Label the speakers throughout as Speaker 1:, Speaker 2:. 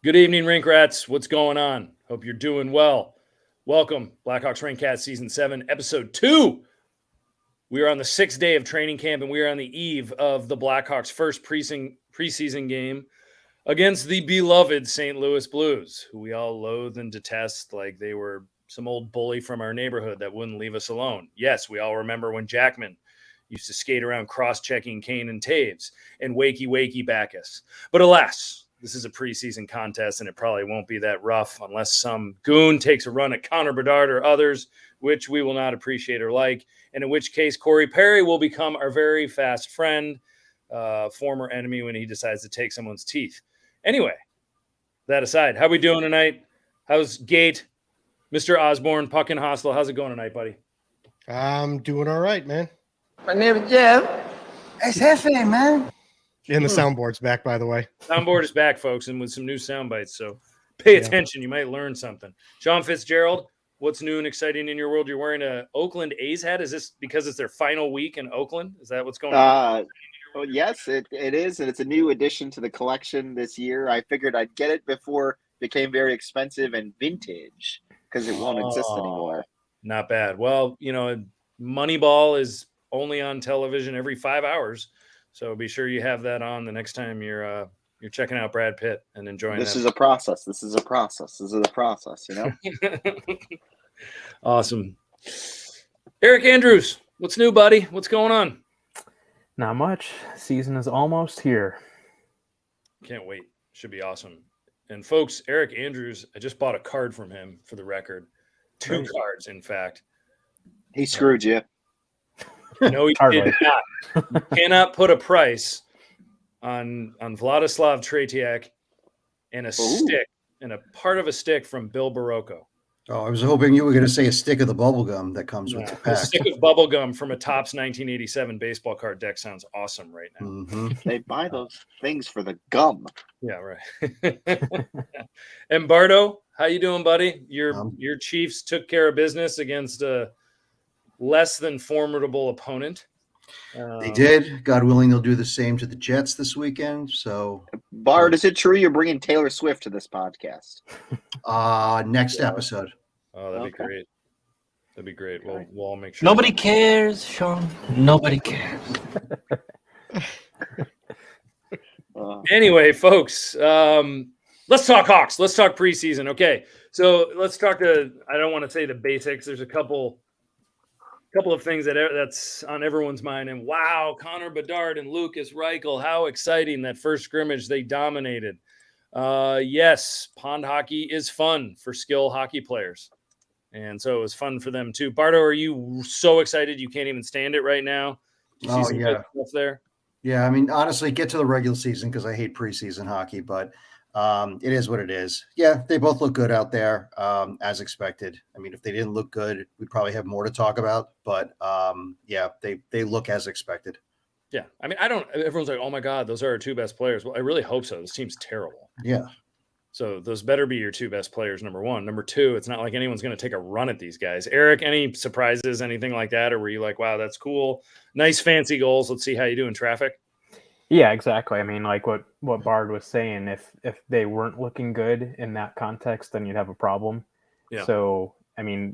Speaker 1: Good evening, Rink Rats. What's going on? Hope you're doing well. Welcome, Blackhawks Rinkcast Season 7, Episode 2. We are on the 6th day of training camp, and we are on the eve of the Blackhawks' first preseason game against the beloved St. Louis Blues, who we all loathe and detest like they were some old bully from our neighborhood that wouldn't leave us alone. Yes, we all remember when Jackman used to skate around cross-checking Kane and Taves and wakey Bacchus. But alas, this is a preseason contest, and it probably won't be that rough unless some goon takes a run at Connor Bedard or others, which we will not appreciate or like, and in which case Corey Perry will become our very fast friend, former enemy when he decides to take someone's teeth. Anyway, that aside, how we doing tonight? How's Gate, Mr. Osborn, Puck and Hostel? How's it going tonight, buddy?
Speaker 2: I'm doing all right, man.
Speaker 3: My name is Jeff. It's Hefe, man.
Speaker 2: And the soundboard's back, by the way.
Speaker 1: Soundboard is back, folks, and with some new sound bites, so pay attention. You might learn something. Sean Fitzgerald, what's new and exciting in your world? You're wearing a Oakland A's hat. Is this because it's their final week in Oakland? Is that what's going on?
Speaker 4: Well, yes, it is, and it's a new addition to the collection this year. I figured I'd get it before it became very expensive and vintage because it won't exist anymore.
Speaker 1: Not bad. Well, you know, Moneyball is only on television every 5 hours. So be sure you have that on the next time you're checking out Brad Pitt and enjoying
Speaker 4: This is a process, you know?
Speaker 1: Awesome. Eric Andrews, what's new, buddy? What's going on?
Speaker 5: Not much. Season is almost here.
Speaker 1: Can't wait. Should be awesome. And folks, Eric Andrews, I just bought a card from him for the record. 2 cards, in fact.
Speaker 4: He screwed you.
Speaker 1: No, he did not. You cannot put a price on Vladislav Tretiak and a stick and a part of a stick from Bill Barocco.
Speaker 6: Oh, I was hoping you were going to say a stick of the bubble gum that comes with the pack.
Speaker 1: A stick of bubble gum from a Topps 1987 baseball card deck sounds awesome right now.
Speaker 6: Mm-hmm.
Speaker 4: They buy those things for the gum.
Speaker 1: Yeah, right. And Bardo, how you doing, buddy? Your Chiefs took care of business against a less than formidable opponent.
Speaker 6: They did. God willing, they'll do the same to the Jets this weekend. So,
Speaker 4: Bard, is it true you're bringing Taylor Swift to this podcast?
Speaker 6: Next episode.
Speaker 1: Oh, that'd be great. That'd be great. We'll all make sure.
Speaker 3: Nobody cares, Sean. Nobody cares.
Speaker 1: Anyway, folks, let's talk Hawks. Let's talk preseason. Okay, so let's talk I don't want to say the basics. There's a couple of things that's on everyone's mind. And wow, Connor Bedard and Lukas Reichel, how exciting. That first scrimmage, they dominated. Yes, pond hockey is fun for skill hockey players. And so it was fun for them too. Bardo, are you so excited you can't even stand it right now? Do you see some good stuff there?
Speaker 6: Yeah, I mean, honestly, get to the regular season because I hate preseason hockey, but it is what it is. Yeah, they both look good out there, as expected. I mean, if they didn't look good, we'd probably have more to talk about. But yeah, they look as expected.
Speaker 1: Yeah, I mean, everyone's like, oh my God, those are our 2 best players. Well, I really hope so. This team's terrible.
Speaker 6: Yeah.
Speaker 1: So those better be your 2 best players, number one. Number 2, it's not like anyone's going to take a run at these guys. Eric, any surprises, anything like that? Or were you like, wow, that's cool. Nice fancy goals. Let's see how you do in traffic.
Speaker 5: Yeah, exactly. I mean, like what Bard was saying, if they weren't looking good in that context, then you'd have a problem.
Speaker 1: Yeah.
Speaker 5: So, I mean,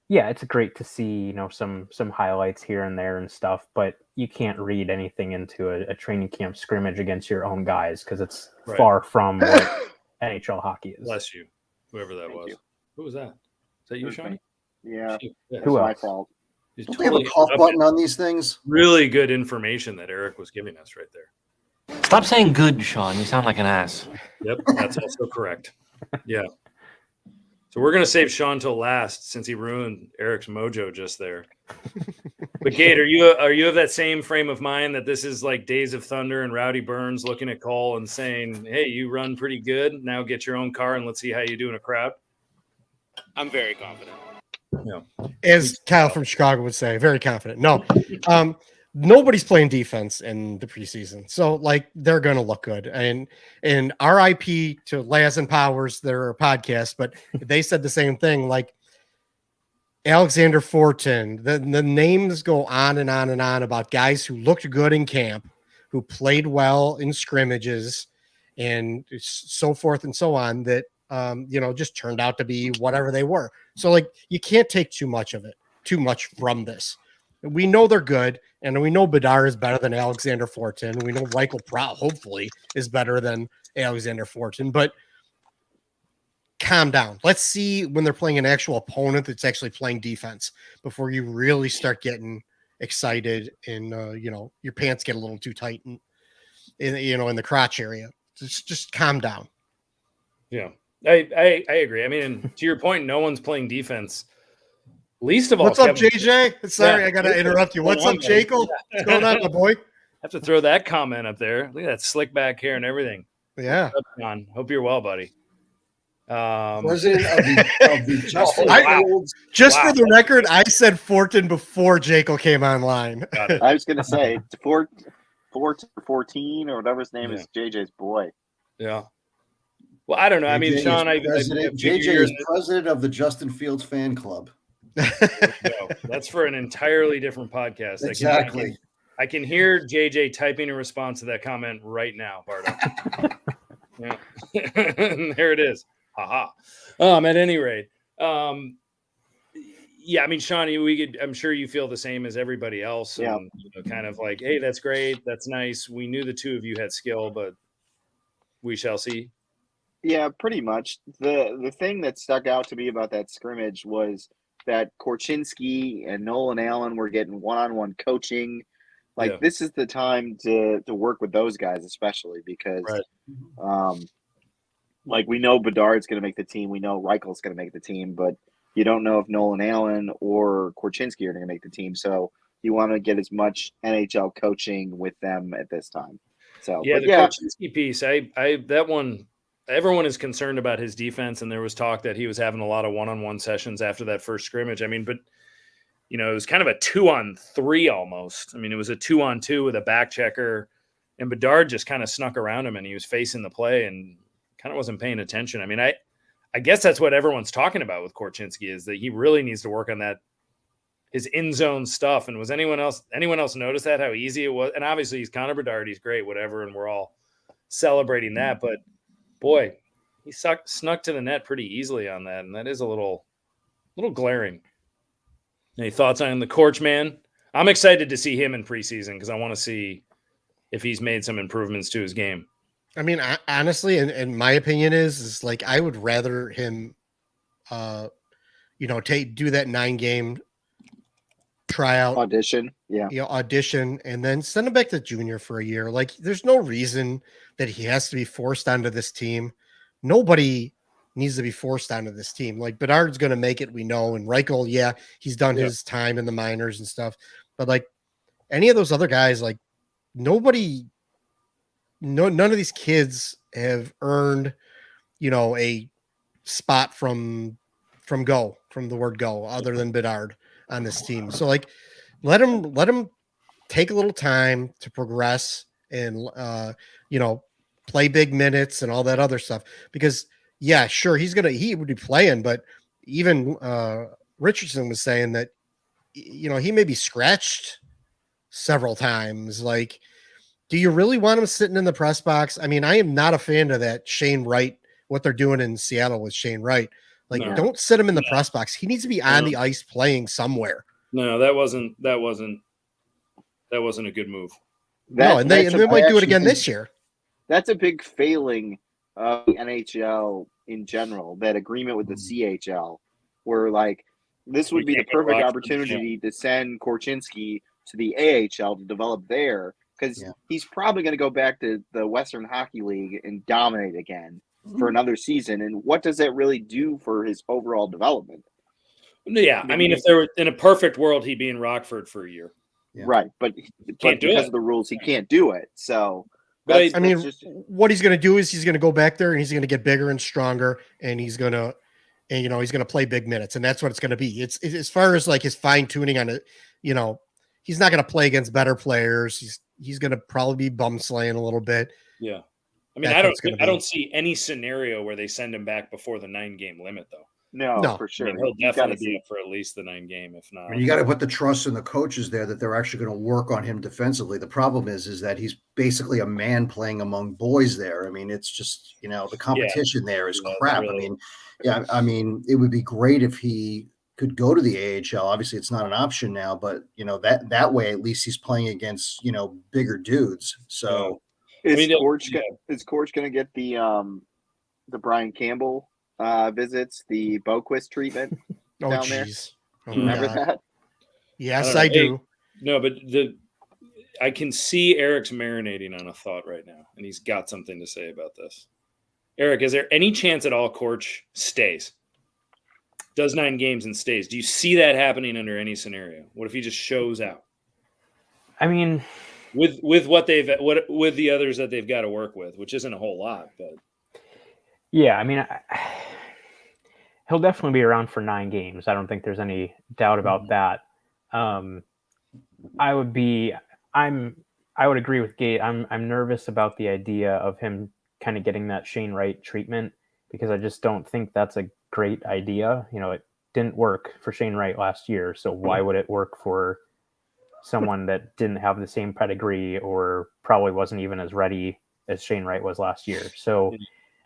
Speaker 5: it's great to see, you know, some highlights here and there and stuff, but you can't read anything into a training camp scrimmage against your own guys because it's far from what NHL hockey is.
Speaker 1: Bless you, whoever that was. Who was that? Is that you, Sean?
Speaker 4: Yeah.
Speaker 5: Who else?
Speaker 4: My fault.
Speaker 6: Don't they have a cough button on these things?
Speaker 1: Really good information that Eric was giving us right there.
Speaker 3: Stop saying good, Sean. You sound like an ass.
Speaker 1: Yep, that's also correct. Yeah. So we're going to save Sean till last since he ruined Eric's mojo just there. But Gate, are you of that same frame of mind that this is like Days of Thunder and Rowdy Burns looking at Cole and saying, hey, you run pretty good. Now get your own car and let's see how you do in a crowd?
Speaker 7: I'm very confident.
Speaker 1: Yeah.
Speaker 2: As Kyle from Chicago would say, very confident. No, nobody's playing defense in the preseason. So, like, they're going to look good. And RIP to Laz and Powers, their podcast, but they said the same thing. Like, Alexander Fortin, the names go on and on and on about guys who looked good in camp, who played well in scrimmages, and so forth and so on that, just turned out to be whatever they were. So like, you can't take too much from this. We know they're good, and we know Bedard is better than Alexander Fortin. We know Reichel hopefully is better than Alexander Fortin, but calm down. Let's see when they're playing an actual opponent that's actually playing defense before you really start getting excited and your pants get a little too tight in the crotch area. Just calm down.
Speaker 1: Yeah, I agree. I mean, to your point, no one's playing defense. Least of all,
Speaker 2: what's up, JJ? Sorry, I gotta interrupt you. What's up, Jekyll? What's going on, my boy?
Speaker 1: Have to throw that comment up there. Look at that slick back hair and everything.
Speaker 2: Yeah.
Speaker 1: John, hope you're well, buddy.
Speaker 6: President of the Justin Fields.
Speaker 2: Just for the record, I said Fortin before Jekyll came online.
Speaker 4: I was gonna say 14 or whatever his name is, JJ's boy.
Speaker 1: Yeah. Well, I don't know. I mean, Sean,
Speaker 6: JJ is president of the Justin Fields fan club.
Speaker 1: That's for an entirely different podcast.
Speaker 6: Exactly.
Speaker 1: I can hear JJ typing a response to that comment right now, Bardo. Yeah. There it is. Haha. At any rate, yeah, I mean, Sean, I'm sure you feel the same as everybody else.
Speaker 4: Yeah.
Speaker 1: And, kind of like, hey, that's great. That's nice. We knew the two of you had skill, but we shall see.
Speaker 4: Yeah, pretty much. The thing that stuck out to me about that scrimmage was that Korchinski and Nolan Allen were getting one-on-one coaching. Like, this is the time to work with those guys, especially because, like, we know Bedard's going to make the team. We know Reichel's going to make the team, but you don't know if Nolan Allen or Korchinski are going to make the team. So you want to get as much NHL coaching with them at this time. So
Speaker 1: yeah, Korchinski piece, that one. Everyone is concerned about his defense, and there was talk that he was having a lot of one-on-one sessions after that first scrimmage. I mean, but it was kind of a 2-on-3 almost. I mean, it was a 2-on-2 with a back checker, and Bedard just kind of snuck around him, and he was facing the play and kind of wasn't paying attention. I mean, I guess that's what everyone's talking about with Korchinski, is that he really needs to work on that, his in-zone stuff. And was anyone else notice that, how easy it was? And obviously he's Connor Bedard, he's great, whatever, and we're all celebrating that, but boy, he snuck to the net pretty easily on that, and that is a little glaring. Any thoughts on the Korch man? I'm excited to see him in preseason because I want to see if he's made some improvements to his game.
Speaker 2: I mean, honestly, and my opinion is like I would rather him, do that 9-game tryout
Speaker 4: audition,
Speaker 2: audition, and then send him back to junior for a year. Like, there's no reason that he has to be forced onto this team. Nobody needs to be forced onto this team. Like, Bedard's going to make it, we know, and Reichel, he's done his time in the minors and stuff. But like any of those other guys, like none of these kids have earned, a spot from the word go, other than Bedard on this team. So like, let him take a little time to progress and, play big minutes and all that other stuff, because sure, he would be playing, but even Richardson was saying that, he may be scratched several times. Like, do you really want him sitting in the press box? I mean, I am not a fan of that Shane Wright, what they're doing in Seattle with Shane Wright. Like, don't sit him in the press box. He needs to be on the ice playing somewhere.
Speaker 1: No, that wasn't a good move.
Speaker 2: And they might do it again this year.
Speaker 4: That's a big failing of the NHL in general, that agreement with the CHL, where like this would be the perfect opportunity to send Korchinski to the AHL to develop there, because he's probably going to go back to the Western Hockey League and dominate again for another season. And what does that really do for his overall development?
Speaker 1: Yeah, I mean, if there were in a perfect world, he'd be in Rockford for a year.
Speaker 4: Yeah. Right, but because of the rules, he can't do it. So,
Speaker 2: what he's going to do is he's going to go back there and he's going to get bigger and stronger, and he's going to, he's going to play big minutes, and that's what it's going to be. It's as far as like his fine tuning on it, he's not going to play against better players. He's going to probably be bum slaying a little bit.
Speaker 1: Yeah, I mean, I don't see any scenario where they send him back before the 9-game limit, though.
Speaker 2: No.
Speaker 4: for
Speaker 1: I
Speaker 4: sure.
Speaker 1: mean, he'll
Speaker 4: You gotta
Speaker 1: definitely be
Speaker 4: see.
Speaker 1: up for at least the 9 game, if not.
Speaker 6: I mean, you got to put the trust in the coaches there that they're actually going to work on him defensively. The problem is that he's basically a man playing among boys there. I mean, it's just, the competition there is
Speaker 1: Yeah,
Speaker 6: crap.
Speaker 1: really.
Speaker 6: I mean, it would be great if he could go to the AHL. Obviously, it's not an option now, but that way at least he's playing against bigger dudes. So
Speaker 4: Is
Speaker 1: I mean,
Speaker 4: Korch going to get the Brian Campbell visits, the Boquist treatment
Speaker 2: Oh,
Speaker 4: down there?
Speaker 2: jeez. Oh,
Speaker 4: Remember
Speaker 2: God.
Speaker 4: that?
Speaker 2: Yes,
Speaker 1: I
Speaker 2: I
Speaker 1: don't know.
Speaker 2: do.
Speaker 1: No, but I can see Eric's marinating on a thought right now, and he's got something to say about this. Eric, is there any chance at all Korch stays? Does 9 games and stays? Do you see that happening under any scenario? What if he just shows out?
Speaker 5: I mean,
Speaker 1: with what with the others that they've got to work with, which isn't a whole lot, but
Speaker 5: yeah, I mean, he'll definitely be around for 9 games. I don't think there's any doubt about that. I would agree with Gate. I'm nervous about the idea of him kind of getting that Shane Wright treatment, because I just don't think that's a great idea. It didn't work for Shane Wright last year, so why would it work for someone that didn't have the same pedigree or probably wasn't even as ready as Shane Wright was last year? So,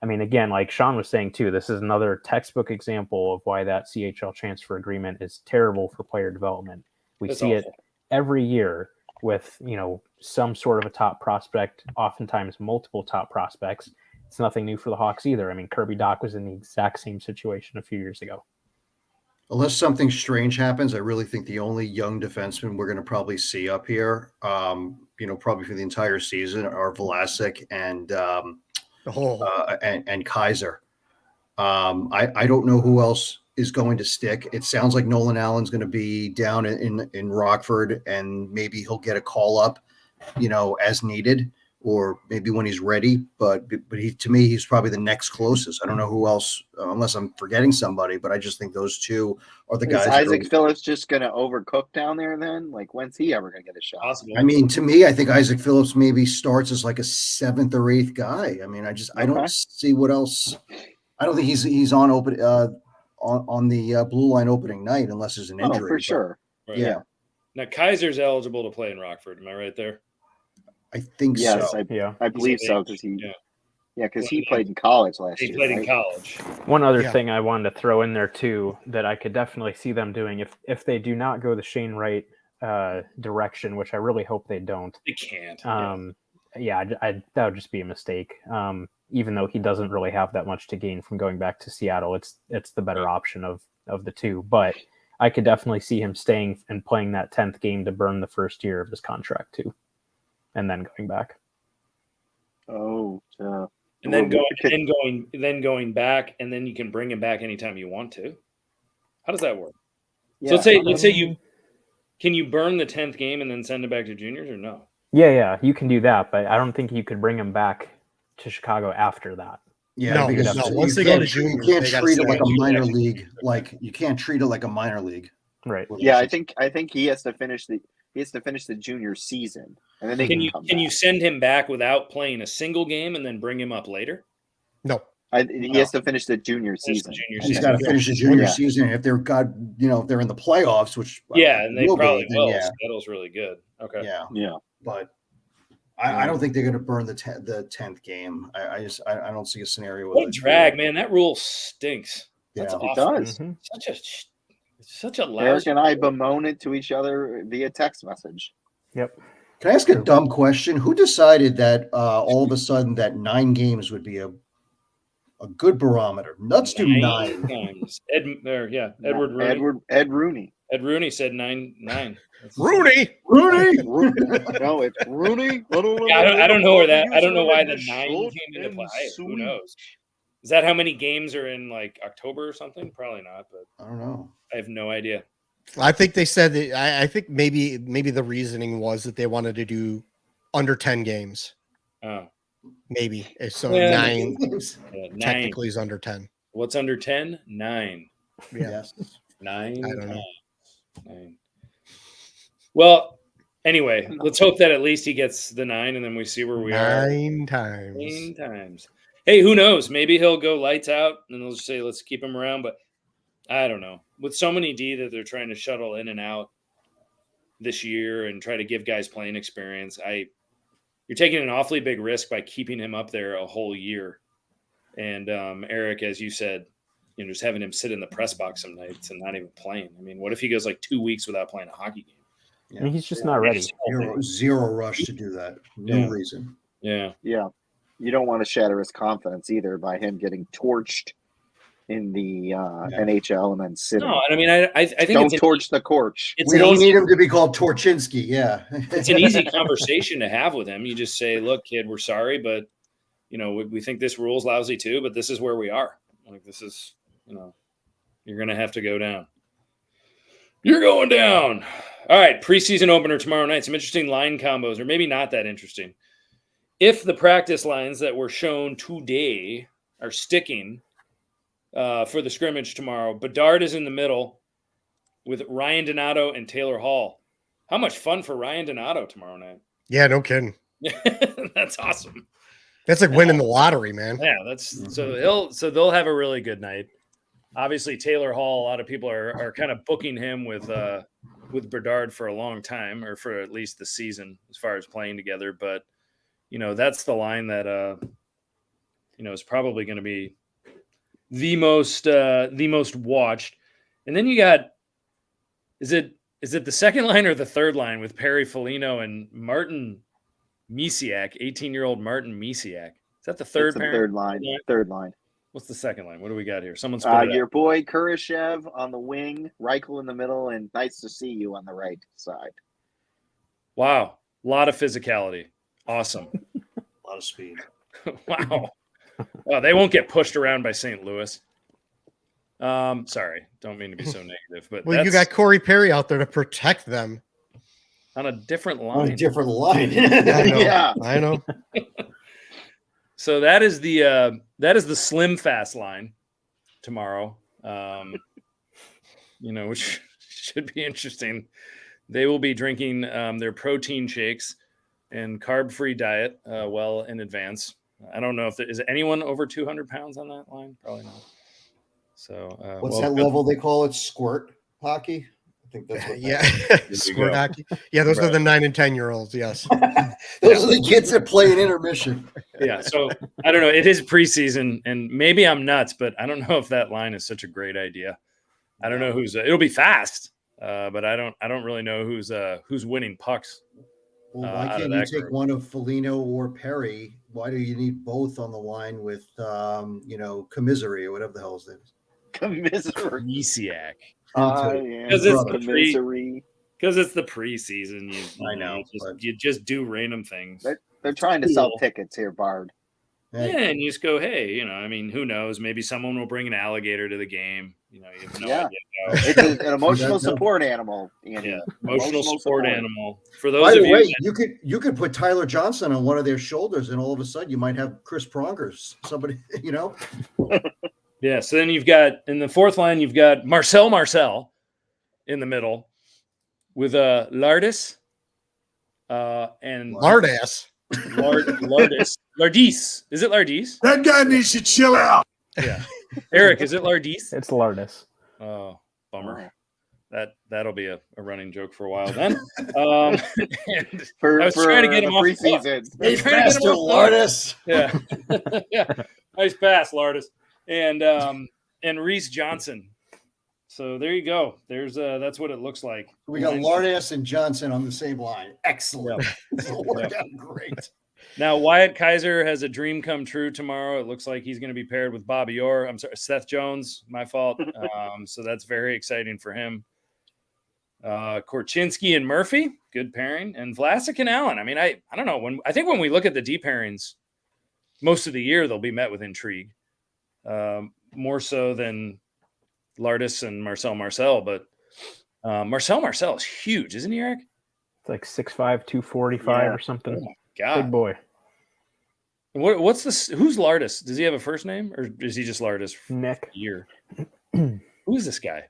Speaker 5: I mean, again, like Sean was saying too, this is another textbook example of why that CHL transfer agreement is terrible for player development. We see it every year with, some sort of a top prospect, oftentimes multiple top prospects. It's nothing new for the Hawks either. I mean, Kirby Doc was in the exact same situation a few years ago.
Speaker 6: unless something strange happens, I really think the only young defenseman we're going to probably see up here, probably for the entire season, are Vlasic and Kaiser. I don't know who else is going to stick. It sounds like Nolan Allen's going to be down in Rockford, and maybe he'll get a call up, as needed, or maybe when he's ready. But to me, he's probably the next closest. I don't know who else, unless I'm forgetting somebody, but I just think those two are the guys.
Speaker 4: Is Isaac Phillips just going to overcook down there then? Like, when's he ever going to get a shot?
Speaker 1: Possible.
Speaker 6: I mean, to me, I think Isaac Phillips maybe starts as like a 7th or 8th guy. I mean, I don't see what else. I don't think he's on open on the blue line opening night unless there's an injury.
Speaker 4: Oh, for sure.
Speaker 1: Right.
Speaker 6: Yeah.
Speaker 1: Now Kaiser's eligible to play in Rockford. Am I right there?
Speaker 6: I think
Speaker 4: Yes,
Speaker 6: so.
Speaker 4: I believe so, because he played in college last year.
Speaker 1: He played in college.
Speaker 5: One other thing I wanted to throw in there too, that I could definitely see them doing if they do not go the Shane Wright direction, which I really hope they don't.
Speaker 1: They can't.
Speaker 5: That would just be a mistake. Even though he doesn't really have that much to gain from going back to Seattle, it's the better option of the two. But I could definitely see him staying and playing that 10th game to burn the first year of his contract too, and then going back.
Speaker 4: Oh,
Speaker 1: and then going back, and then you can bring him back anytime you want to. How does that work?
Speaker 4: Yeah.
Speaker 1: So let's say can you burn the 10th game and then send him back to juniors, or no?
Speaker 5: Yeah, you can do that, but I don't think you could bring him back to Chicago after that.
Speaker 6: Yeah,
Speaker 2: once they go to juniors,
Speaker 6: you can't treat it like a minor league. Like you can't treat it like a minor league.
Speaker 5: Right.
Speaker 4: Yeah, I think he has to finish the junior season, and then
Speaker 1: can you send him back without playing a single game and then bring him up later?
Speaker 2: No.
Speaker 4: He has to finish the junior season.
Speaker 6: He's got to finish the junior season. If they're if they're in the playoffs, which
Speaker 1: and they probably will.
Speaker 6: Yeah.
Speaker 1: Seattle's really good. Okay.
Speaker 6: Yeah. But I don't think they're going to burn the 10th game. I don't see a scenario.
Speaker 1: What a drag, man! That rule stinks. That's
Speaker 6: Yeah.
Speaker 1: awful.
Speaker 4: It does.
Speaker 5: Mm-hmm.
Speaker 1: Such a loud.
Speaker 4: Eric and I bemoan it to each other via text message.
Speaker 5: Yep.
Speaker 6: Can I ask a dumb question? Who decided that all of a sudden that 9 games would be a good barometer? Let's do 9
Speaker 1: times. Edward Rooney.
Speaker 4: Ed Rooney.
Speaker 1: Ed Rooney said 9.
Speaker 2: Rooney.
Speaker 4: No, it's Rooney.
Speaker 1: I don't know where that. I don't know why the 9 came into play. Who knows? Is that how many games are in like October or something? Probably not, but
Speaker 6: I don't know.
Speaker 1: I have no idea.
Speaker 2: I think they said that. I think maybe the reasoning was that they wanted to do under 10 games.
Speaker 1: Oh,
Speaker 2: maybe. So 9 technically is under 10.
Speaker 1: What's under 10? 9.
Speaker 6: Yes.
Speaker 1: 9.
Speaker 2: I don't know.
Speaker 1: 9. Well, anyway, let's hope that at least he gets the 9, and then we see where we are.
Speaker 2: 9 times.
Speaker 1: 9 times. Hey, who knows? Maybe he'll go lights out, and they'll just say, let's keep him around. But I don't know. With so many D that they're trying to shuttle in and out this year and try to give guys playing experience, you're taking an awfully big risk by keeping him up there a whole year. And Eric, as you said, just having him sit in the press box some nights and not even playing. I mean, what if he goes like 2 weeks without playing a hockey game?
Speaker 5: Yeah. I mean, he's just not ready.
Speaker 6: Zero rush to do that. No reason.
Speaker 4: Yeah. You don't want to shatter his confidence either by him getting torched in the NHL and then sitting.
Speaker 1: No, I mean, I think
Speaker 4: don't torch the Korch.
Speaker 6: We don't need him to be called Korchinski. Yeah,
Speaker 1: it's an easy conversation to have with him. You just say, "Look, kid, we're sorry, but we think this rule's lousy too, but this is where we are. Like this is, you're gonna have to go down. You're going down." All right, preseason opener tomorrow night. Some interesting line combos, or maybe not that interesting. If the practice lines that were shown today are sticking for the scrimmage tomorrow, Bedard is in the middle with Ryan Donato and Taylor Hall. How much fun for Ryan Donato tomorrow night?
Speaker 2: Yeah, no kidding.
Speaker 1: That's awesome.
Speaker 2: That's like winning the lottery, man.
Speaker 1: Yeah, that's so they'll have a really good night. Obviously, Taylor Hall, a lot of people are kind of booking him with Bedard for a long time, or for at least the season as far as playing together. But that's the line that is probably going to be the most watched. And then you got, is it the second line or the third line with Perry Foligno and Martin Misiak, 18-year-old Martin Misiak? Is that the third?
Speaker 4: The third line. Third line.
Speaker 1: What's the second line? What do we got here? Someone's
Speaker 4: your boy Kurashev on the wing, Reichel in the middle, and nice to see you on the right side.
Speaker 1: Wow, a lot of physicality. Awesome.
Speaker 6: A lot of speed.
Speaker 1: Wow. Well, they won't get pushed around by St. Louis. Sorry, don't mean to be so negative, but
Speaker 2: you got Corey Perry out there to protect them
Speaker 1: on a different line.
Speaker 2: I know.
Speaker 1: So that is the slim fast line tomorrow. Which should be interesting. They will be drinking their protein shakes and carb-free diet well in advance. I don't know if is anyone over 200 pounds on that line. Probably not. So
Speaker 6: what's that level they call it? Squirt hockey. I think that's what
Speaker 2: squirt hockey. Yeah, those are the 9 and 10-year-olds. Yes,
Speaker 6: those are the kids that play in intermission.
Speaker 1: Yeah, so I don't know. It is preseason, and maybe I'm nuts, but I don't know if that line is such a great idea. I don't know who's. It'll be fast, but I don't really know who's winning pucks.
Speaker 6: Well, why can't you take one of Foligno or Perry? Why do you need both on the line with Commisery or whatever the hell his name is?
Speaker 4: Commisery.
Speaker 1: Misiak.
Speaker 4: Because
Speaker 1: it's the preseason. I know. You just do random things.
Speaker 4: They're trying to sell tickets here, Bard.
Speaker 1: Yeah, and you just go, hey, who knows? Maybe someone will bring an alligator to the game. You have no idea.
Speaker 4: It's an emotional support animal. Andy.
Speaker 1: Yeah, emotional support animal. For those
Speaker 6: By the way,
Speaker 1: that...
Speaker 6: you could put Tyler Johnson on one of their shoulders, and all of a sudden you might have Chris Prongers. Somebody,
Speaker 1: Yeah, so then you've got, in the fourth line, you've got Marcel in the middle with Lardis and
Speaker 2: Lardass.
Speaker 1: Lardis. Is it Lardis?
Speaker 3: That guy needs to chill out.
Speaker 1: Yeah. Eric, is it Lardis?
Speaker 5: It's Lardis.
Speaker 1: Oh, bummer. That'll be a running joke for a while then. I was trying to get him off
Speaker 4: preseason.
Speaker 6: Hey, faster, Lardis.
Speaker 1: Yeah. Yeah. Nice pass, Lardis. And Reese Johnson. So there you go. There's that's what it looks like.
Speaker 6: We got Lardis and Johnson on the same line. Excellent. It'll work out great.
Speaker 1: Now Wyatt Kaiser has a dream come true tomorrow. It looks like he's going to be paired with Bobby Orr. I'm sorry, Seth Jones. My fault. So that's very exciting for him. Korchinski and Murphy, good pairing, and Vlasic and Allen. I mean, I don't know. I think when we look at the D pairings, most of the year they'll be met with intrigue. More so than Lardis and Marcel, but Marcel is huge, isn't he, Eric?
Speaker 5: It's like 6'5", 245 or something.
Speaker 1: Oh my God.
Speaker 5: Big boy.
Speaker 1: What's this? Who's Lardis? Does he have a first name, or is he just Lardis?
Speaker 5: Nick.
Speaker 1: Year. Who's this guy?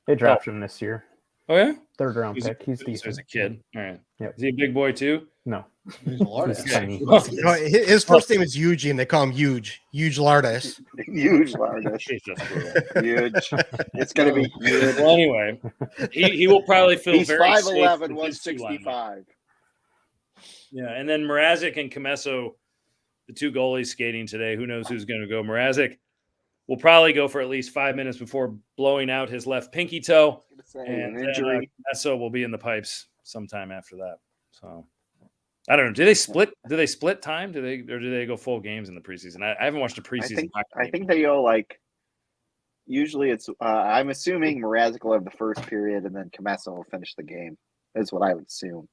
Speaker 5: They drafted him this year.
Speaker 1: Oh yeah,
Speaker 5: 3rd round pick. He's
Speaker 1: so
Speaker 5: decent.
Speaker 1: he's a kid. All right.
Speaker 5: Yep.
Speaker 1: Is he a big boy too?
Speaker 5: No.
Speaker 6: He's a large.
Speaker 5: Tiny.
Speaker 2: No, his first name is Eugene, and they call him Huge Lardis.
Speaker 4: Huge, Lardis.
Speaker 1: Jesus.
Speaker 4: Huge. It's going to be huge.
Speaker 1: Well, anyway, he will probably feel
Speaker 4: He's
Speaker 1: very
Speaker 4: 5'11",
Speaker 1: safe with his two linemen.
Speaker 4: 165.
Speaker 1: Yeah, and then Mrazek and Comesso, the two goalies skating today. Who knows who's going to go? Mrazek will probably go for at least 5 minutes before blowing out his left pinky toe. And
Speaker 4: An injury.
Speaker 1: Comesso will be in the pipes sometime after that. So I don't know. Do they split time? Do they go full games in the preseason? I haven't watched a preseason.
Speaker 4: I think they go like. Usually, it's. I'm assuming Mrazek will have the first period, and then Comesso will finish the game. Is what I would assume.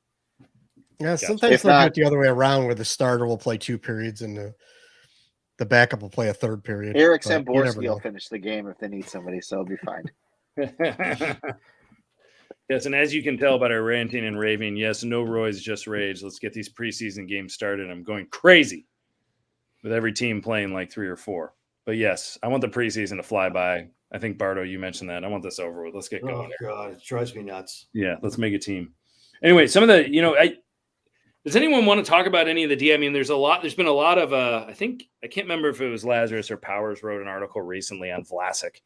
Speaker 2: Yeah, sometimes
Speaker 4: If
Speaker 2: they'll
Speaker 4: not-
Speaker 2: do it the other way around, where the starter will play 2 periods and the backup will play a 3rd period.
Speaker 4: Eric
Speaker 2: But you never
Speaker 4: Samborski will
Speaker 2: know.
Speaker 4: finish the game if they need somebody, so it'll be fine.
Speaker 1: Yes, and as you can tell by our ranting and raving, yes, no Roy's just rage. Let's get these preseason games started. I'm going crazy with every team playing like 3 or 4. But yes, I want the preseason to fly by. I think Bardo, you mentioned that. I want this over with. Let's get going.
Speaker 6: Oh God, it drives me nuts.
Speaker 1: Yeah, let's make a team. Anyway, some of the, does anyone want to talk about any of the D? I mean, there's been a lot of, I can't remember if it was Lazarus or Powers wrote an article recently on Vlasic.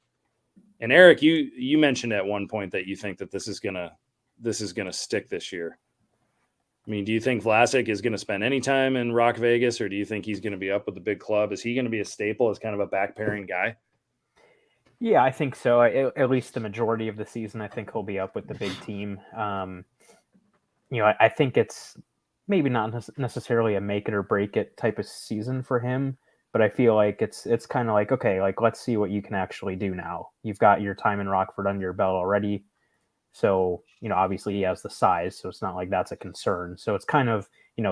Speaker 1: And Eric, you mentioned at one point that you think that this is gonna stick this year. I mean, do you think Vlasic is going to spend any time in Rock Vegas, or do you think he's going to be up with the big club? Is he going to be a staple as kind of a back pairing guy?
Speaker 5: Yeah, I think so. At least the majority of the season, I think he'll be up with the big team. I think it's maybe not necessarily a make it or break it type of season for him, but I feel like it's kind of like, okay, like let's see what you can actually do now. You've got your time in Rockford under your belt already. So, obviously he has the size, so it's not like that's a concern. So it's kind of,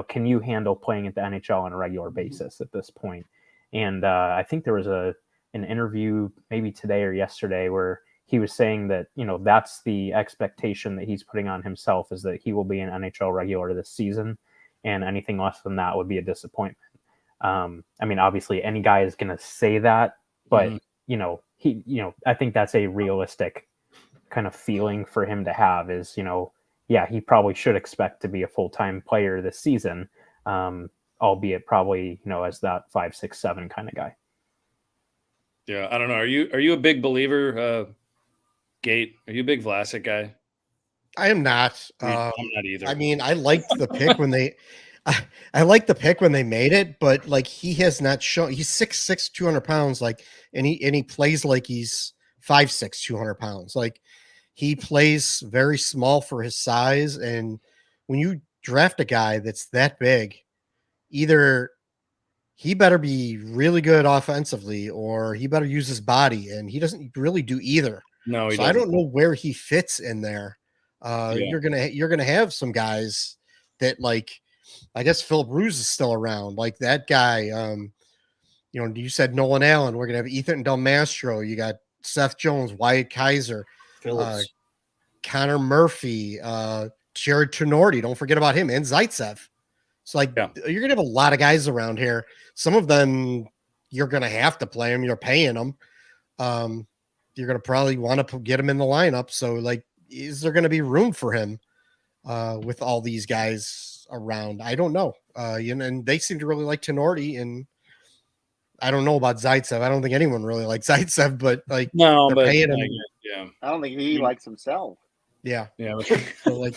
Speaker 5: can you handle playing at the NHL on a regular basis at this point? And I think there was an interview maybe today or yesterday where he was saying that, that's the expectation that he's putting on himself, is that he will be an NHL regular this season, and anything less than that would be a disappointment. I mean, obviously any guy is going to say that, but I think that's a realistic kind of feeling for him to have is, he probably should expect to be a full-time player this season, albeit probably, as that 5, 6, 7 kind of guy.
Speaker 1: Yeah. I don't know. Are you a big believer, Gate? Are you a big Vlasic guy?
Speaker 2: I am not.
Speaker 1: I'm not either.
Speaker 2: I mean, I liked the pick when they I liked the pick when they made it, but like he has not shown. He's 6'6", 200 pounds, like, and he plays like he's 5'6", 200 pounds. Like, he plays very small for his size, and when you draft a guy that's that big, either he better be really good offensively or he better use his body, and he doesn't really do either.
Speaker 1: No, he
Speaker 2: so
Speaker 1: doesn't.
Speaker 2: I don't know where he fits in there. You're gonna have some guys that, like, I guess Phil Bruce is still around, like that guy. You said Nolan Allen. We're gonna have Ethan Del Mastro. You got Seth Jones, Wyatt Kaiser, Connor Murphy, Jared Tenorti. Don't forget about him, and Zaitsev. So, like, you're gonna have a lot of guys around here. Some of them you're gonna have to play them. You're paying them. You're gonna probably want to get him in the lineup. So, like, is there gonna be room for him with all these guys around? I don't know. And they seem to really like Tenorti, and I don't know about Zaitsev. I don't think anyone really likes Zaitsev, but like,
Speaker 1: no, but
Speaker 2: paying him.
Speaker 1: Yeah,
Speaker 4: I don't think he likes himself.
Speaker 2: Yeah.
Speaker 1: So,
Speaker 2: like,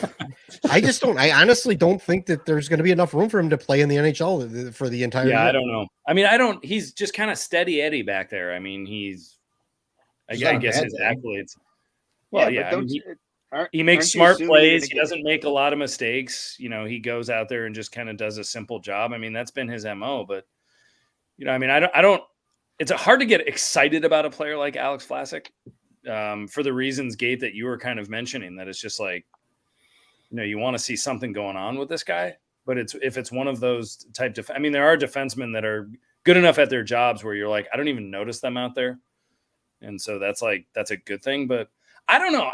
Speaker 2: I honestly don't think that there's going to be enough room for him to play in the NHL for the entire year.
Speaker 1: I don't know. I mean, he's just kind of steady Eddie back there. I mean, I guess his accolades. Well, he makes smart plays. He doesn't make a lot of mistakes. He goes out there and just kind of does a simple job. I mean, that's been his MO, but I mean, I don't, it's hard to get excited about a player like Alex Vlasic for the reasons, Gate, that you were kind of mentioning, that it's just like, you want to see something going on with this guy, but if it's one of those type I mean, there are defensemen that are good enough at their jobs where you're like, I don't even notice them out there. And so that's a good thing, but I don't know.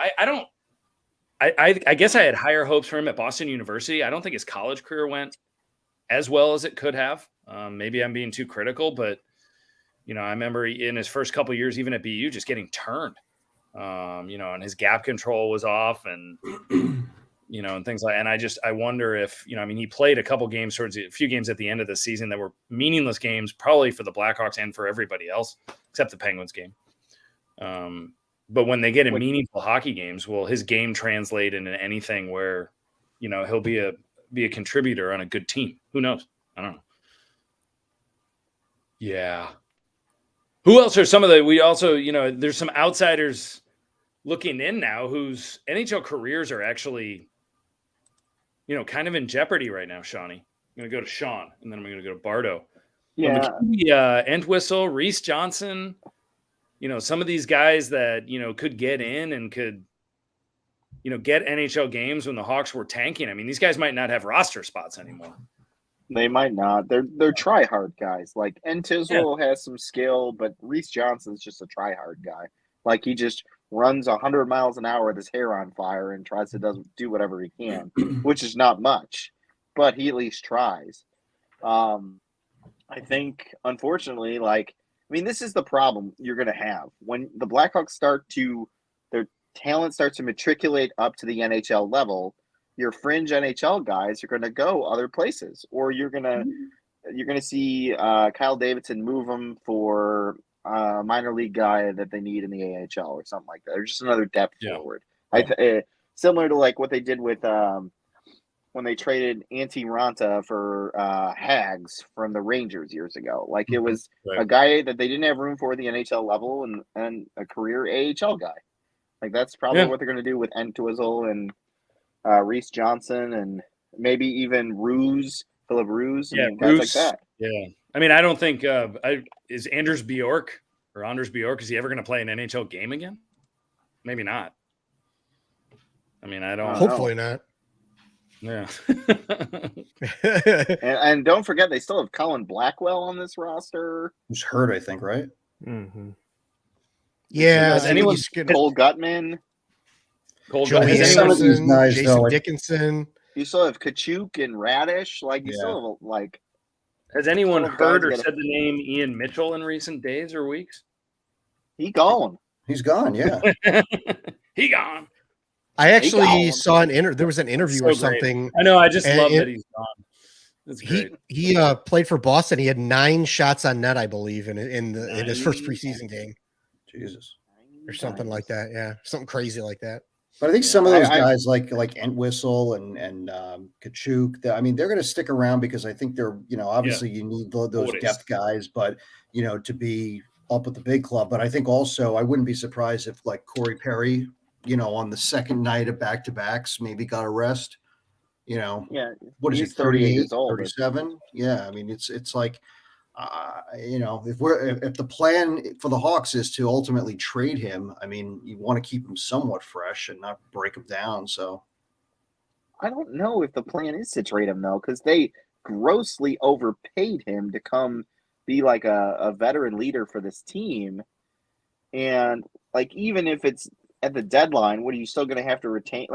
Speaker 1: I guess I had higher hopes for him at Boston University. I don't think his college career went as well as it could have. Maybe I'm being too critical, but I remember in his first couple of years, even at BU, just getting turned. And his gap control was off, and and things like. And I wonder if he played a couple games towards a few games at the end of the season that were meaningless games, probably for the Blackhawks and for everybody else except the Penguins game. But when they get in meaningful hockey games, will his game translate into anything where, he'll be a contributor on a good team? Who knows? I don't know. Yeah. Who else are some of the? We also, there's some outsiders looking in now whose NHL careers are actually, kind of in jeopardy right now. Shawnee, I'm going to go to Sean, and then I'm going to go to Bardo.
Speaker 4: Yeah.
Speaker 1: Entwistle, Reese Johnson. Some of these guys that, could get in and could, get NHL games when the Hawks were tanking. I mean, these guys might not have roster spots anymore.
Speaker 4: They might not. They're try-hard guys. Like, Entwistle has some skill, but Reese Johnson's just a try-hard guy. Like, he just runs 100 miles an hour with his hair on fire and tries to do whatever he can, which is not much. But he at least tries. I think, unfortunately, this is the problem you're going to have. When the Blackhawks their talent starts to matriculate up to the NHL level, your fringe NHL guys are going to go other places, or you're going to see Kyle Davidson move them for a minor league guy that they need in the AHL or something like that, or just another depth forward. Similar to what they did with when they traded Antti Ranta for Hags from the Rangers years ago. It was a guy that they didn't have room for at the NHL level and a career AHL guy. That's probably what they're going to do with Entwistle and Reese Johnson and maybe even Philip Ruse, and guys like that.
Speaker 1: Yeah. I don't think is Anders Bjork, is he ever going to play an NHL game again? Maybe not. I don't.
Speaker 2: Hopefully not.
Speaker 1: Yeah.
Speaker 4: and don't forget, they still have Colin Blackwell on this roster.
Speaker 6: Who's hurt, I think, right?
Speaker 5: Mm-hmm.
Speaker 2: Yeah.
Speaker 4: Cole Gutman.
Speaker 2: Joey
Speaker 6: some of these
Speaker 2: Anderson,
Speaker 6: guys,
Speaker 2: Jason Dickinson.
Speaker 4: You still have Kachuk and Radish. Still have
Speaker 1: Has anyone heard or said the name Ian Mitchell in recent days or weeks?
Speaker 4: He gone.
Speaker 6: He's gone, yeah.
Speaker 1: He gone.
Speaker 2: I actually saw there was an interview or something.
Speaker 1: Great. I know. I just love that he's gone. That's great.
Speaker 2: He played for Boston. He had 9 shots on net, I believe, in his first preseason game.
Speaker 6: Jesus.
Speaker 2: Or something like that. Yeah. Something crazy like that.
Speaker 6: But I think some of those guys like Entwistle and Kachuk, they're going to stick around because I think they're, obviously you need those depth guys, but, to be up at the big club. But I think also I wouldn't be surprised if Corey Perry, on the second night of back-to-backs maybe got a rest, what is he, 38 years old, 37? Yeah. It's like, if the plan for the Hawks is to ultimately trade him, you want to keep him somewhat fresh and not break him down. So
Speaker 4: I don't know if the plan is to trade him though, because they grossly overpaid him to come be a veteran leader for this team. And even if it's at the deadline, what are you still going to have to retain?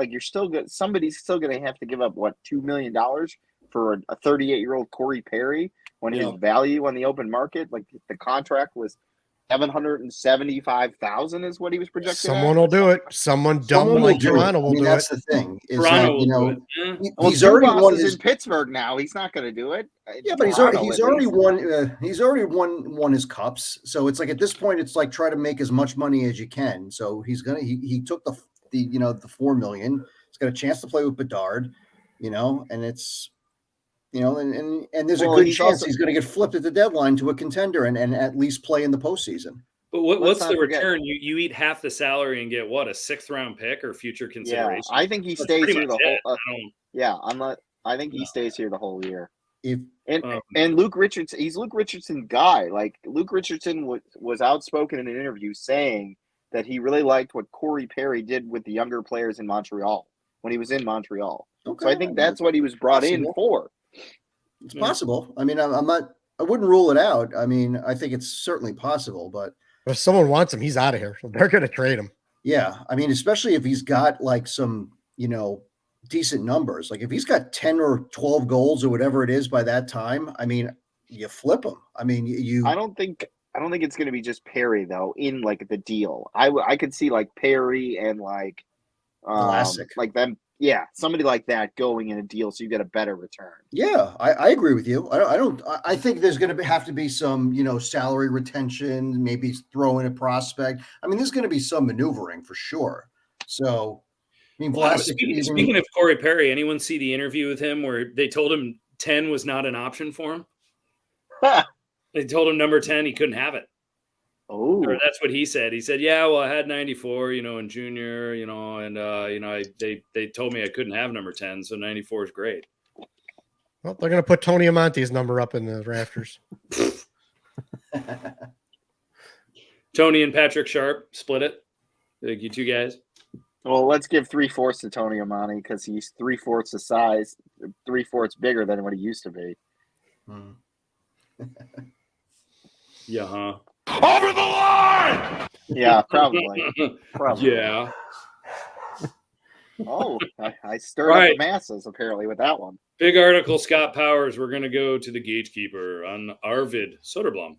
Speaker 4: Somebody's still going to have to give up $2 million for a 38-year-old Corey Perry when his value on the open market, the contract was $775,000 is what he was projected.
Speaker 2: Someone will do it. Someone dumb like Toronto will do it.
Speaker 6: That's the thing. Is
Speaker 4: he's already won in Pittsburgh now. He's not going to do it.
Speaker 6: Yeah, but he's already won. He's already won his cups. So it's at this point, it's try to make as much money as you can. So he took the $4 million. He's got a chance to play with Bedard, and it's. And there's a good chance he's going to get flipped at the deadline to a contender and at least play in the postseason.
Speaker 1: But what's the return? You eat half the salary and get a 6th round pick or future consideration?
Speaker 4: Yeah, I think he stays here the whole. I think he stays here the whole year. And Luke Richardson, he's Luke Richardson's guy. Luke Richardson was outspoken in an interview saying that he really liked what Corey Perry did with the younger players in Montreal when he was in Montreal. Okay. So I think that's what he was brought in for.
Speaker 6: It's possible. I wouldn't rule it out. I think it's certainly possible, but
Speaker 2: if someone wants him, he's out of here. So they're going to trade him.
Speaker 6: Yeah. Especially if he's got some, decent numbers. If he's got 10 or 12 goals or whatever it is by that time, you flip him. I
Speaker 4: don't think it's going to be just Perry though in the deal. I could see Perry and
Speaker 6: Vlasic.
Speaker 4: them somebody like that going in a deal so you get a better return.
Speaker 6: Yeah, I agree with you. I think there's going to have to be some, salary retention, maybe throw in a prospect. I mean, there's going to be some maneuvering for sure. So, I mean,
Speaker 1: speaking of Corey Perry, anyone see the interview with him where they told him 10 was not an option for him? They told him number 10, he couldn't have it.
Speaker 4: Oh,
Speaker 1: or that's what he said. He said, "Yeah, well, I had 94, in junior, and they told me I couldn't have number 10, so 94 is great."
Speaker 2: Well, they're going to put Tony Amonte's number up in the rafters.
Speaker 1: Tony and Patrick Sharp split it. Like you two guys.
Speaker 4: Well, let's give 3/4 to Tony Amonte because he's 3/4 the size, 3/4 bigger than what he used to be.
Speaker 1: Yeah, huh?
Speaker 7: Over the line!
Speaker 4: Yeah, probably.
Speaker 1: Yeah.
Speaker 4: Oh, I stirred up the masses apparently with that one.
Speaker 1: Big article, Scott Powers. We're going to go to the gatekeeper on Arvid Soderblom.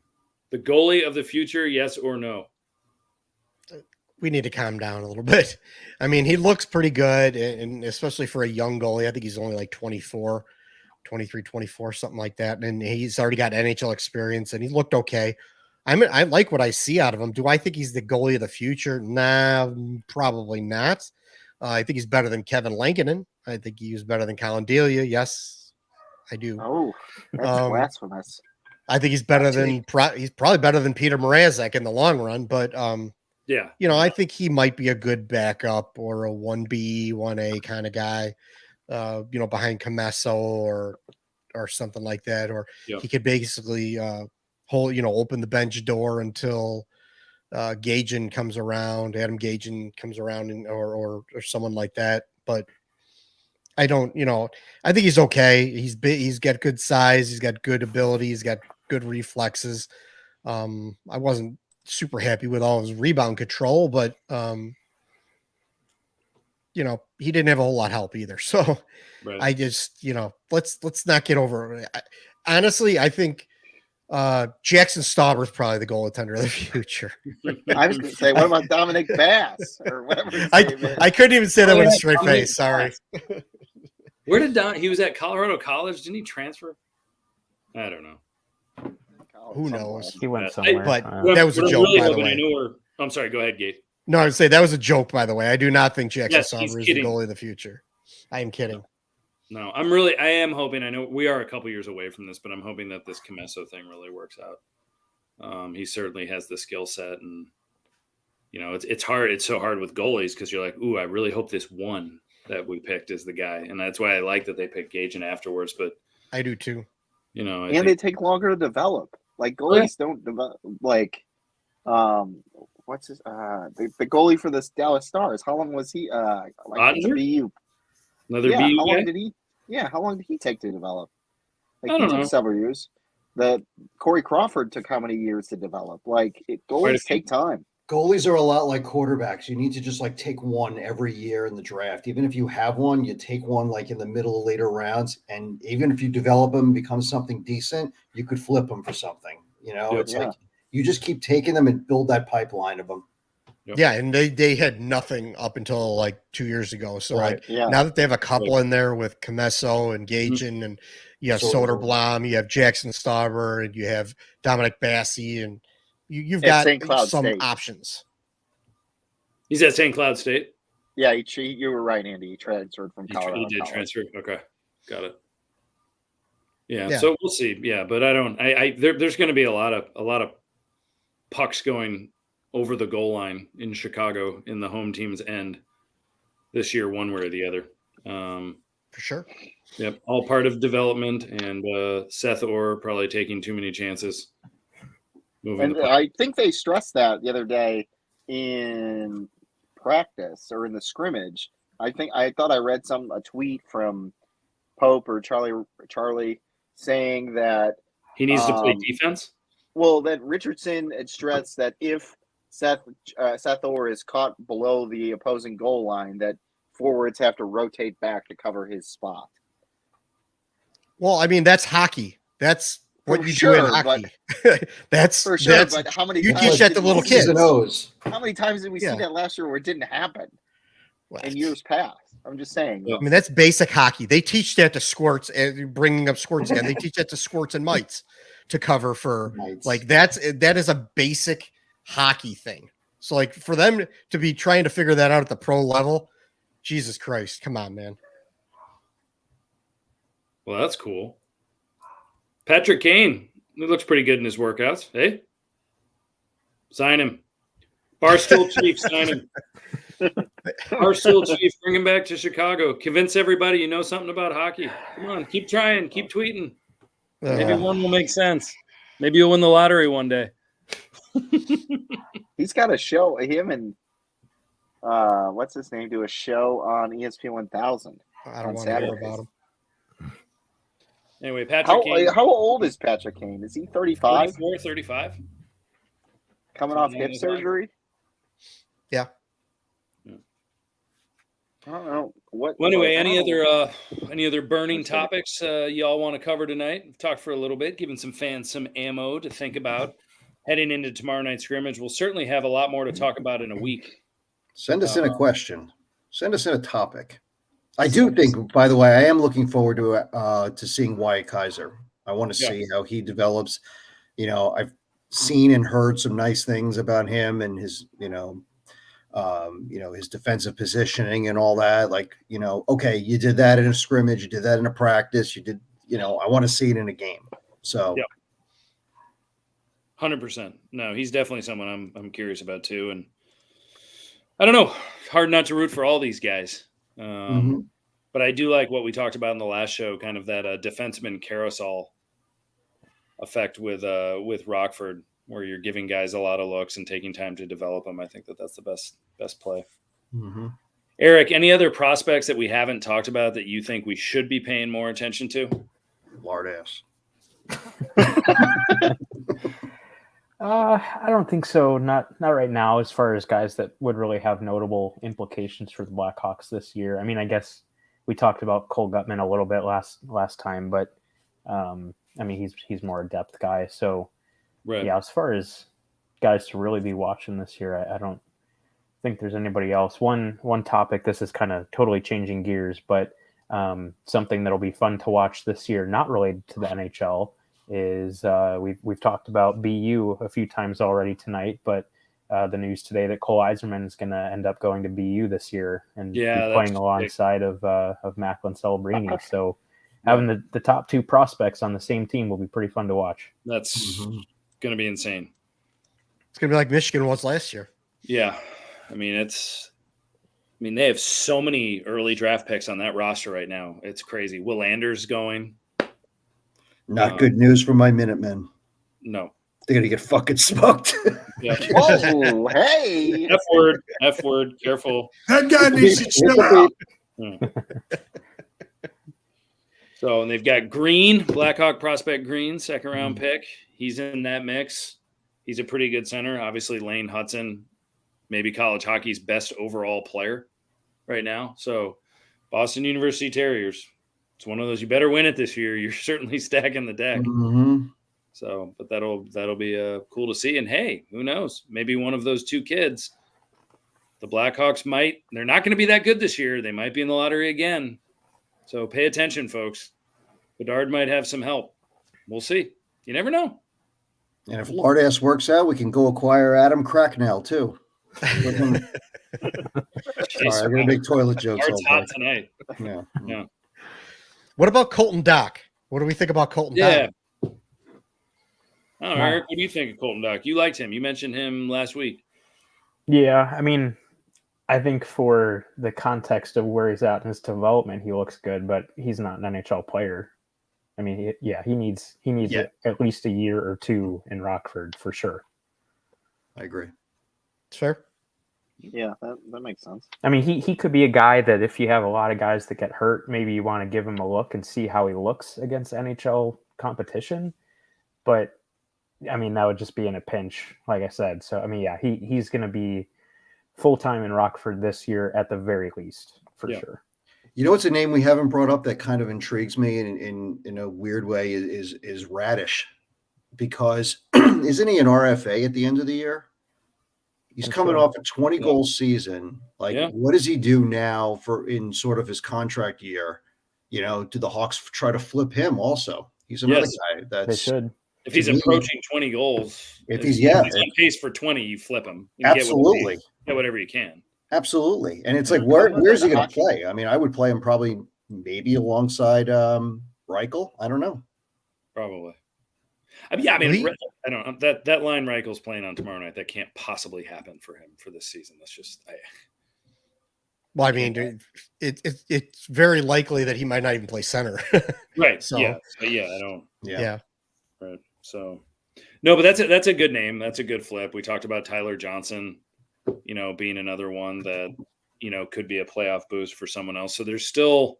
Speaker 1: The goalie of the future, yes or no?
Speaker 2: We need to calm down a little bit. I mean, he looks pretty good, and especially for a young goalie. I think he's only like 24, 23, 24, something like that. And he's already got NHL experience, and he looked okay. I mean, I like what I see out of him. Do I think he's the goalie of the future? Nah, probably not. I think he's better than Kevin Lankinen. I think he was better than Colin Delia. Yes, I do.
Speaker 4: Oh, that's blasphemous.
Speaker 2: I think he's better than he's probably better than Peter Mrazek in the long run. But
Speaker 1: yeah,
Speaker 2: I think he might be a good backup or a 1B, 1A kind of guy. Behind Comesso or something like that, or he could basically open the bench door until Gajan comes around, Adam Gajan comes around, or someone like that. But I don't, I think he's okay. He's big. He's got good size. He's got good ability. He's got good reflexes. I wasn't super happy with all his rebound control, but he didn't have a whole lot of help either. So right. I just, let's not get over it. Honestly, I think Jackson Stauber is probably the goaltender of the future.
Speaker 4: I was going to say, what about Dominic Bass or whatever?
Speaker 2: I couldn't even say that with a straight face. Sorry.
Speaker 1: Where did he was at Colorado College? Didn't he transfer? I don't know.
Speaker 2: Who knows?
Speaker 5: He went somewhere.
Speaker 2: But that was a joke,
Speaker 1: really
Speaker 2: by the way.
Speaker 1: I'm sorry. Go ahead, Gabe.
Speaker 2: No, I would say that was a joke, by the way. I do not think Jackson Stauber is
Speaker 1: kidding.
Speaker 2: the goalie of the future. I am kidding.
Speaker 1: No, I am hoping. I know we are a couple years away from this, but I'm hoping that this Comesso thing really works out. He certainly has the skill set, and it's hard. It's so hard with goalies because you're like, ooh, I really hope this one that we picked is the guy, and that's why I like that they picked Gajan afterwards. But
Speaker 2: I do too.
Speaker 4: They take longer to develop. Like goalies don't develop. Like, what's his the goalie for the Dallas Stars? How long was he? BU.
Speaker 1: Another BU
Speaker 4: how
Speaker 1: guy?
Speaker 4: long did he? Yeah, how long did he take to develop?
Speaker 1: I don't know.
Speaker 4: Several years. The Corey Crawford took how many years to develop? Like goalies take time.
Speaker 6: Goalies are a lot like quarterbacks. You need to just take one every year in the draft. Even if you have one, you take one in the middle of later rounds. And even if you develop them, become something decent, you could flip them for something. It's like you just keep taking them and build that pipeline of them.
Speaker 1: Yep.
Speaker 2: Yeah, and they had nothing up until 2 years ago. So now that they have a couple in there with Comesso and Gajan, and you have Soderblom, you have Jackson Stauber, and you have Dominic Bassi, and you've got some options.
Speaker 1: He's at St. Cloud State.
Speaker 4: Yeah, you were right, Andy. He transferred from Colorado.
Speaker 1: He did transfer. Okay, got it. Yeah, so we'll see. Yeah, but there's going to be a lot of pucks going over the goal line in Chicago in the home team's end this year, one way or the other.
Speaker 2: For sure.
Speaker 1: Yep, all part of development, and Seth Orr probably taking too many chances.
Speaker 4: And I think they stressed that the other day in practice or in the scrimmage. I thought I read a tweet from Pope or Charlie saying that
Speaker 1: he needs to play defense.
Speaker 4: Well, that Richardson had stressed that if Seth Orr is caught below the opposing goal line, that forwards have to rotate back to cover his spot.
Speaker 2: Well, I mean, that's hockey. That's what you do in hockey. That's
Speaker 4: for sure.
Speaker 2: That's,
Speaker 4: but how many
Speaker 2: you
Speaker 4: times
Speaker 2: teach that to little kids?
Speaker 4: How many times did we see that last year where it didn't happen? in years past. I'm just saying.
Speaker 2: I mean, that's basic hockey. They teach that to squirts and bringing up squirts again. They teach that to squirts and mites to cover for like that is a basic hockey thing. So like for them to be trying to figure that out at the pro level, Jesus Christ, come on, man.
Speaker 1: Well, that's cool. Patrick Kane, he looks pretty good in his workouts. Hey, sign him. Barstool Chief, sign him. Barstool Chief, bring him back to Chicago. Convince everybody you know something about hockey. Come on, keep trying, keep tweeting. Maybe one will make sense. Maybe you'll win the lottery one day.
Speaker 4: He's got a show. Him and what's his name do a show on ESPN 1000.
Speaker 2: I don't want to hear about him.
Speaker 1: Anyway, Patrick Kane.
Speaker 4: How old is Patrick Kane? Is he 35?
Speaker 1: 34, 35.
Speaker 4: Coming off hip surgery?
Speaker 2: Yeah.
Speaker 4: I don't know. Well,
Speaker 1: anyway, any other burning topics y'all want to cover tonight? We've talked for a little bit, giving some fans some ammo to think about heading into tomorrow night's scrimmage. We'll certainly have a lot more to talk about in a week.
Speaker 6: Send us in a question. Send us in a topic. I do think, by the way, I am looking forward to seeing Wyatt Kaiser. I want to see how he develops. I've seen and heard some nice things about him and his, his defensive positioning and all that. Like, okay, you did that in a scrimmage, you did that in a practice, you did, I want to see it in a game. So,
Speaker 1: 100%. No, he's definitely someone I'm curious about too. And I don't know, hard not to root for all these guys. But I do like what we talked about in the last show, kind of that defenseman carousel effect with Rockford, where you're giving guys a lot of looks and taking time to develop them. I think that's the best play. Eric, any other prospects that we haven't talked about that you think we should be paying more attention to?
Speaker 6: Lard ass.
Speaker 5: I don't think so. Not right now, as far as guys that would really have notable implications for the Blackhawks this year. I mean, I guess we talked about Cole Gutman a little bit last time, but I mean, he's more a depth guy. So yeah, as far as guys to really be watching this year, I don't think there's anybody else. One topic, this is kind of totally changing gears, but something that'll be fun to watch this year, not related to the NHL, is we've talked about BU a few times already tonight, but the news today that Cole Eiserman is going to end up going to BU this year and be playing alongside of Macklin Celebrini. So having the top two prospects on the same team will be pretty fun to watch.
Speaker 1: That's going to be insane.
Speaker 2: It's going to be like Michigan was last year.
Speaker 1: Yeah. I mean, they have so many early draft picks on that roster right now. It's crazy. Will Anders going.
Speaker 6: Not good news for my Minutemen.
Speaker 1: No.
Speaker 6: They're going to get fucking smoked.
Speaker 4: Whoa, hey.
Speaker 1: F word, careful.
Speaker 7: That guy needs to chill out.
Speaker 1: So, and they've got Green, Blackhawk prospect Green, second round pick. He's in that mix. He's a pretty good center. Obviously, Lane Hudson, maybe college hockey's best overall player right now. So, Boston University Terriers. It's one of those, you better win it this year. You're certainly stacking the deck. So, but that'll be cool to see. And hey, who knows? Maybe one of those two kids, the Blackhawks they're not going to be that good this year. They might be in the lottery again. So pay attention, folks. Bedard might have some help. We'll see. You never know.
Speaker 6: And if Lard ass works out, we can go acquire Adam Cracknell too. Sorry, I'm going to make toilet jokes.
Speaker 1: Lard's hot tonight.
Speaker 6: Yeah.
Speaker 2: What about Colton Dock? What do we think about Colton Dock?
Speaker 1: Oh, Eric, what do you think of Colton Dock? You liked him. You mentioned him last week.
Speaker 5: Yeah, I mean, I think for the context of where he's at in his development, he looks good, but he's not an NHL player. I mean, he needs at least a year or two in Rockford for sure.
Speaker 6: I agree.
Speaker 2: It's fair.
Speaker 4: Yeah, that makes sense.
Speaker 5: I mean, he could be a guy that if you have a lot of guys that get hurt, maybe you want to give him a look and see how he looks against NHL competition. But I mean, that would just be in a pinch, like I said. So, I mean, yeah, he's going to be full-time in Rockford this year at the very least, for sure.
Speaker 6: You know what's a name we haven't brought up that kind of intrigues me in a weird way is Radish, because isn't he an RFA at the end of the year? He's coming off a 20-goal season. Like,
Speaker 1: Yeah.
Speaker 6: what does he do now in sort of his contract year? You know, do the Hawks try to flip him also? He's another guy
Speaker 5: They
Speaker 6: that's
Speaker 5: should.
Speaker 1: If he's approaching 20 goals,
Speaker 6: if he's
Speaker 1: on pace for 20, you flip him. You
Speaker 6: absolutely
Speaker 1: get whatever you can.
Speaker 6: Absolutely. And it's like, where's he going to play? I mean, I would play him probably maybe alongside Reichel. I don't know.
Speaker 1: Probably. I mean, I don't know. That line Reichel's playing on tomorrow night, that can't possibly happen for him for this season. That's just
Speaker 2: Well, I mean, it's very likely that he might not even play center.
Speaker 1: Right.
Speaker 2: So,
Speaker 1: yeah. I don't.
Speaker 2: Yeah.
Speaker 1: Right. So, no, but that's a good name. That's a good flip. We talked about Tyler Johnson, you know, being another one that, you know, could be a playoff boost for someone else. So there's still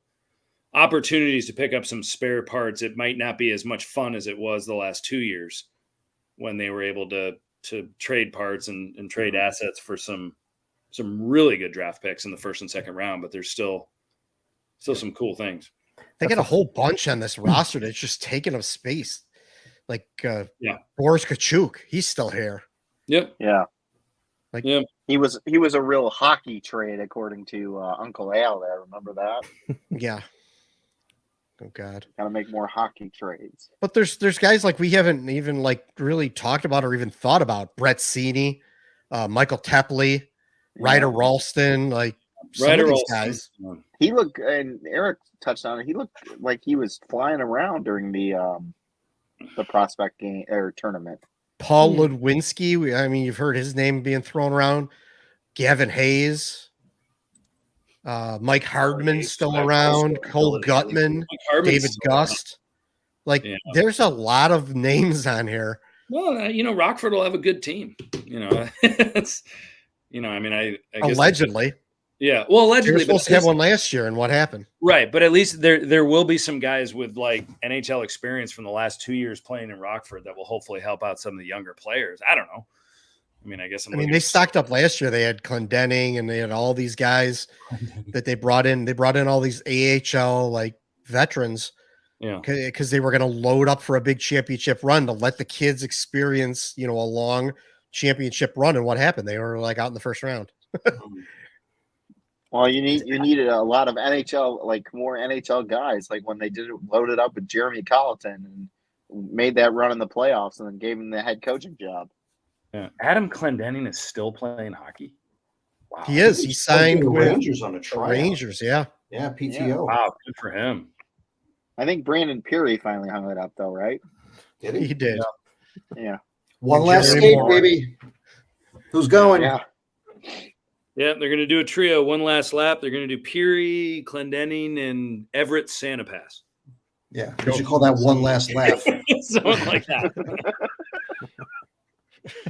Speaker 1: opportunities to pick up some spare parts. It might not be as much fun as it was the last 2 years when they were able to trade parts and trade assets for some really good draft picks in the first and second round, but there's still some cool things.
Speaker 2: They got a whole bunch on this roster that's just taking up space. Like Boris Kachuk, he's still here.
Speaker 1: Yep.
Speaker 4: Yeah.
Speaker 2: Like
Speaker 4: he was a real hockey trade according to Uncle Al there. Remember that?
Speaker 2: Yeah. Oh God.
Speaker 4: Gotta make more hockey trades.
Speaker 2: But there's guys like we haven't even like really talked about or even thought about. Brett Seeney, Michael Tepley, Ryder Ralston, like some of these guys.
Speaker 4: He looked, and Eric touched on it. He looked like he was flying around during the prospect game or tournament.
Speaker 2: Paul Ludwinski. I mean, you've heard his name being thrown around. Gavin Hayes. Mike Hardman's still around. Cole Gutman. David Gust. Like, there's a lot of names on here.
Speaker 1: Well, you know, Rockford will have a good team. You know, it's, you know, I mean, I guess
Speaker 2: allegedly.
Speaker 1: Yeah. Well, allegedly.
Speaker 2: They were supposed to have one last year, and what happened?
Speaker 1: Right. But at least there will be some guys with like NHL experience from the last 2 years playing in Rockford that will hopefully help out some of the younger players. I don't know. I mean, I guess
Speaker 2: they stocked up last year. They had Clendenning and they had all these guys that they brought in. They brought in all these AHL like veterans.
Speaker 1: Yeah.
Speaker 2: Because they were going to load up for a big championship run to let the kids experience, you know, a long championship run. And what happened? They were like out in the first round.
Speaker 4: Well, you needed a lot of NHL, like more NHL guys, like when they loaded up with Jeremy Colleton and made that run in the playoffs and then gave him the head coaching job.
Speaker 1: Yeah. Adam Clendenning is still playing hockey.
Speaker 2: Wow. He is. He signed
Speaker 6: the
Speaker 2: with
Speaker 6: Rangers on a tryout.
Speaker 2: Rangers, yeah.
Speaker 6: Yeah, PTO.
Speaker 4: Yeah.
Speaker 1: Wow, good for him.
Speaker 4: I think Brandon Peary finally hung it up, though, right?
Speaker 6: Did he?
Speaker 2: He did.
Speaker 4: Yeah.
Speaker 6: One last skate, baby. Who's going?
Speaker 4: Yeah.
Speaker 1: Yeah, they're going to do a trio, one last lap. They're going to do Peary, Clendenning, and Everett Sanapass.
Speaker 6: Yeah, you should call that one last laugh.
Speaker 1: Something like that.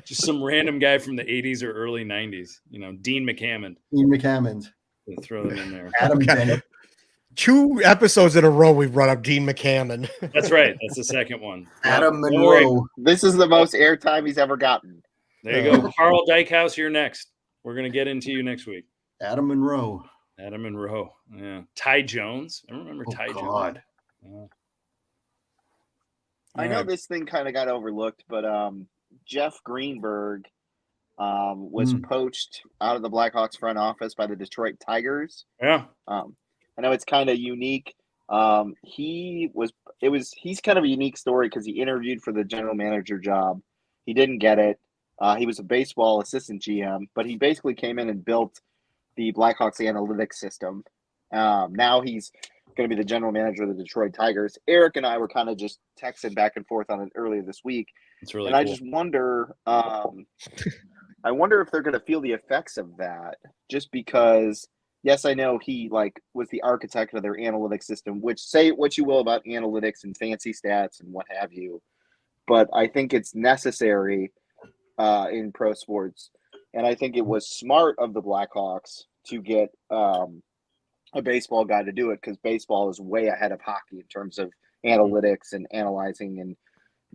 Speaker 1: Just some random guy from the 80s or early 90s. You know, Dean McCammond. Throw them in there.
Speaker 6: Adam Bennett.
Speaker 2: 2 episodes in a row we've run up Dean McCammond.
Speaker 1: That's right. That's the second one.
Speaker 6: Adam Monroe.
Speaker 4: This is the most airtime he's ever gotten.
Speaker 1: There you go. Carl Dykehouse, you're next. We're going to get into you next week.
Speaker 6: Adam Monroe.
Speaker 1: Yeah. Ty Jones. I remember Ty Jones. Yeah.
Speaker 4: I know this thing kind of got overlooked, but Jeff Greenberg was poached out of the Blackhawks front office by the Detroit Tigers.
Speaker 1: Yeah.
Speaker 4: I know it's kind of unique. He's kind of a unique story because he interviewed for the general manager job. He didn't get it. He was a baseball assistant GM, but he basically came in and built the Blackhawks analytics system. Now he's going to be the general manager of the Detroit Tigers. Eric and I were kind of just texting back and forth on it earlier this week.
Speaker 1: It's really
Speaker 4: and
Speaker 1: cool.
Speaker 4: I just wonder, I wonder if they're going to feel the effects of that just because, yes, I know he was the architect of their analytics system, which say what you will about analytics and fancy stats and what have you. But I think it's necessary in pro sports. And I think it was smart of the Blackhawks to get a baseball guy to do it because baseball is way ahead of hockey in terms of analytics and analyzing and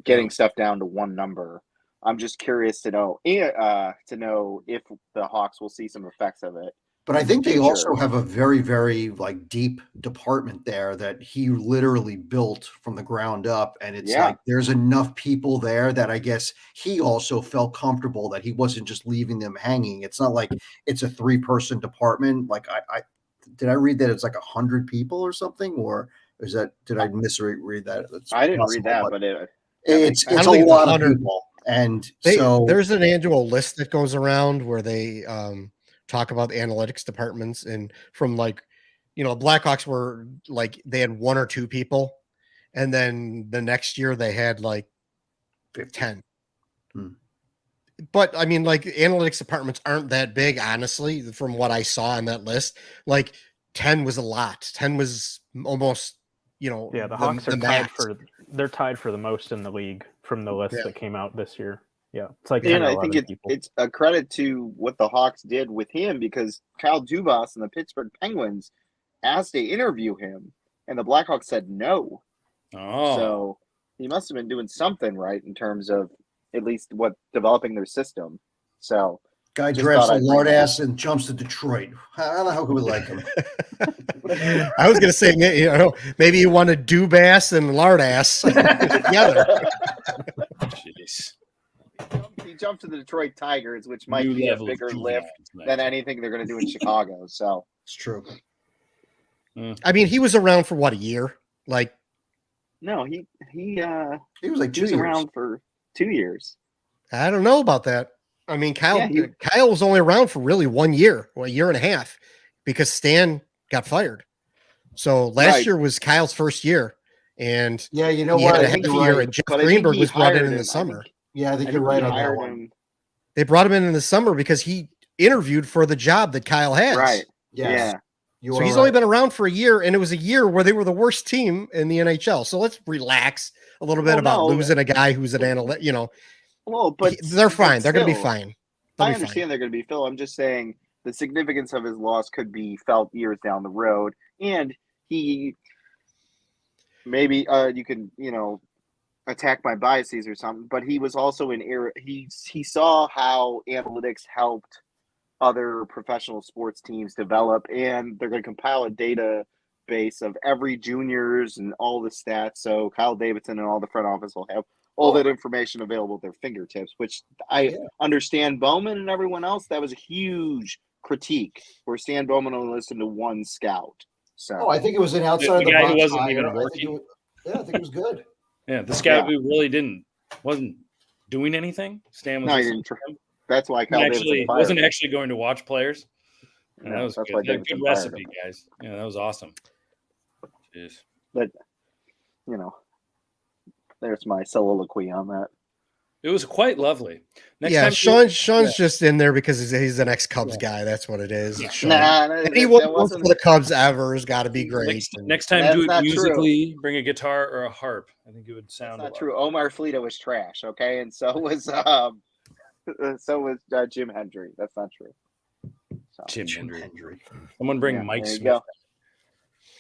Speaker 4: getting stuff down to one number. I'm just curious to know if the Hawks will see some effects of it.
Speaker 6: But I think they
Speaker 4: future.
Speaker 6: also have a very, very like deep department there that he literally built from the ground up. And it's
Speaker 4: Yeah.
Speaker 6: like there's enough people there that I guess he also felt comfortable that he wasn't just leaving them hanging. It's not like it's a 3-person department. Like I did I read that it's like 100 people or something, or is that did I misread that? It's
Speaker 4: I didn't
Speaker 6: possible,
Speaker 4: read that,
Speaker 6: but
Speaker 4: but
Speaker 6: it's
Speaker 2: I
Speaker 6: a
Speaker 2: don't think it's
Speaker 6: lot of
Speaker 2: 100.
Speaker 6: people. And so
Speaker 2: there's an annual list that goes around where they talk about the analytics departments, and from like, Blackhawks were like they had 1 or 2 people, and then the next year they had like 10. But I mean, like, analytics departments aren't that big, honestly, from what I saw on that list. Like 10 was a lot. 10 was almost,
Speaker 5: Yeah, the Hawks are
Speaker 2: max.
Speaker 5: they're tied for the most in the league from the list that came out this year. Yeah, it's like 10
Speaker 4: and
Speaker 5: or
Speaker 4: I
Speaker 5: 11
Speaker 4: think
Speaker 5: people.
Speaker 4: it's a credit to what the Hawks did with him, because Kyle Dubas and the Pittsburgh Penguins asked to interview him, and the Blackhawks said no.
Speaker 1: Oh,
Speaker 4: So he must have been doing something right in terms of at least developing their system. So
Speaker 6: guy
Speaker 4: just
Speaker 6: grabs
Speaker 4: thought
Speaker 6: a
Speaker 4: I'd bring
Speaker 6: lard
Speaker 4: that up.
Speaker 6: ass and jumps to Detroit. How the hell can we like him?
Speaker 2: I was gonna say, maybe you want to Dubass and Lardass together.
Speaker 1: jeez.
Speaker 4: He jumped to the Detroit Tigers, which might
Speaker 1: New
Speaker 4: be a
Speaker 1: level of
Speaker 4: bigger
Speaker 1: juvenile
Speaker 4: lift
Speaker 1: tonight.
Speaker 4: than anything they're going to do in Chicago. So
Speaker 6: It's true.
Speaker 2: I mean, he was around for what, a year? Like,
Speaker 4: no, he
Speaker 6: He was like 2
Speaker 4: was
Speaker 6: years.
Speaker 4: around for 2 years.
Speaker 2: I don't know about that. I mean, Kyle
Speaker 4: Yeah,
Speaker 2: Kyle was only around for really 1 year, or a year and a half, because Stan got fired. So last
Speaker 4: Right.
Speaker 2: year was Kyle's first year, and
Speaker 6: Yeah, you know
Speaker 2: he
Speaker 6: what?
Speaker 2: had
Speaker 6: I
Speaker 2: a
Speaker 6: think
Speaker 2: half
Speaker 6: you're
Speaker 2: a year,
Speaker 6: right.
Speaker 2: and Jeff
Speaker 4: But I think
Speaker 2: Greenberg
Speaker 4: he
Speaker 2: was brought in
Speaker 4: hired
Speaker 2: in the
Speaker 4: him.
Speaker 2: summer.
Speaker 6: Yeah, I think
Speaker 4: I
Speaker 6: you're
Speaker 4: think
Speaker 6: right
Speaker 4: he
Speaker 6: on that
Speaker 4: hired
Speaker 6: one.
Speaker 4: him.
Speaker 2: They brought him in the summer because he interviewed for the job that Kyle has.
Speaker 4: Right.
Speaker 6: Yes.
Speaker 4: Yeah.
Speaker 6: You
Speaker 2: So
Speaker 6: are
Speaker 2: he's
Speaker 6: right.
Speaker 2: only been around for a year, and it was a year where they were the worst team in the NHL. So let's relax a little bit
Speaker 4: Well,
Speaker 2: about
Speaker 4: no.
Speaker 2: losing a guy who's an analyst.
Speaker 4: Well, but
Speaker 2: They're fine. They're going to be
Speaker 4: still,
Speaker 2: fine. They'll
Speaker 4: I
Speaker 2: be
Speaker 4: understand
Speaker 2: fine.
Speaker 4: they're going to be Phil. I'm just saying the significance of his loss could be felt years down the road, and he maybe you can attack my biases or something, but he was also in era. He saw how analytics helped other professional sports teams develop, and they're going to compile a database of every juniors and all the stats. So Kyle Davidson and all the front office will have all that information available at their fingertips, which I understand Bowman and everyone else. That was a huge critique where Stan Bowman only listened to one scout. So
Speaker 6: Oh, I think it was an outside
Speaker 1: The
Speaker 6: the
Speaker 1: guy who
Speaker 6: box
Speaker 1: wasn't even
Speaker 6: hire.
Speaker 1: working?
Speaker 6: I think it was good.
Speaker 1: Yeah, the scout who really wasn't doing anything. Stan was
Speaker 4: no, he
Speaker 1: listening
Speaker 4: didn't.
Speaker 1: to him.
Speaker 4: That's why Kyle Davidson fired
Speaker 1: Wasn't
Speaker 4: him.
Speaker 1: actually going to watch players. And that was
Speaker 4: that's
Speaker 1: good.
Speaker 4: why
Speaker 1: That
Speaker 4: Davidson
Speaker 1: good
Speaker 4: fired
Speaker 1: recipe,
Speaker 4: him.
Speaker 1: guys. Yeah, that was awesome. Jeez.
Speaker 4: But there's my soliloquy on that.
Speaker 1: It was quite lovely. Next
Speaker 2: Yeah,
Speaker 1: time,
Speaker 2: Sean's just in there because he's an ex-Cubs guy. That's what it is. Sean.
Speaker 4: that
Speaker 2: Anyone who works
Speaker 4: wasn't.
Speaker 2: for the Cubs ever has got to be great.
Speaker 1: next time,
Speaker 4: That's
Speaker 1: do it
Speaker 4: not true.
Speaker 1: musically. Bring a guitar or a harp. I think it would sound.
Speaker 4: That's not true. Omar Flito was trash. Okay, and so was Jim Hendry. That's not true. So,
Speaker 1: Jim Hendry. Someone bring Mike
Speaker 4: there you
Speaker 1: Smith.
Speaker 4: go.